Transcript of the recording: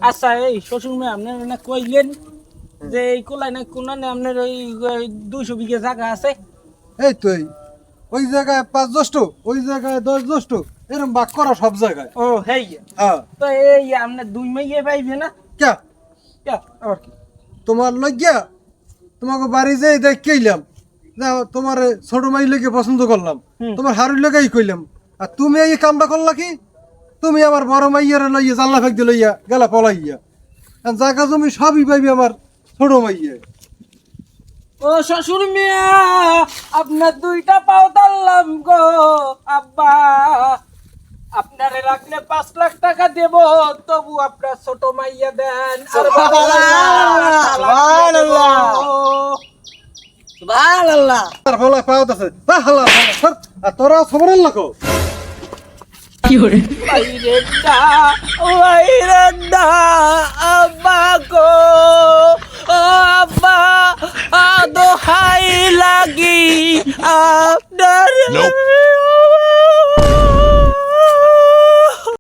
আচ্ছা এই শ্বশুর মেয়ে আপনার না কইলেন যে এই কোলাই না কোনানে আপনার ওই 200 বিঘা জায়গা আছে। এই তুই ওই জায়গায় 5 জ্যৈষ্ঠ, ওই জায়গায় 10 জ্যৈষ্ঠ, এরকম ভাগ করা সব জায়গায়। ও হেই, হ্যাঁ, তো এই আপনার 2 মাইয়ে পাইবে না? কে কে আর কি? তোমার লজ্ঞা? তোমাকে বাড়ি যেয়ে দেখ কইলাম না, তোমার ছোট মাই লেগে পছন্দ করলাম, হুম। তোমার হারুর লেগেই কইলাম, আর তুমি এই কামটা করলা কি? তুমি আমার বড় মাইয়ারে লইয়া জানলা ফেক দিয়ে লইয়া গেলা পলাইয়া, আর জায়গা জমি সবই পাইবি আমার ছোট মাইয়া। ও শ্বশুর মিয়া, আপনার 2টা পাও দাল্লাম গো আব্বা। আপনারে রাখলে 5 লাখ টাকা দেব, তবু আপনার ছোট মাইয়া দেন। আর সুবহানাল্লাহ। আর ফলা পাওত আছে হালা হালা, আর তোরা খবর লাগো বাইরেন্দা আব্বা গো, ও আব্বা দোহাই লাগি আপনার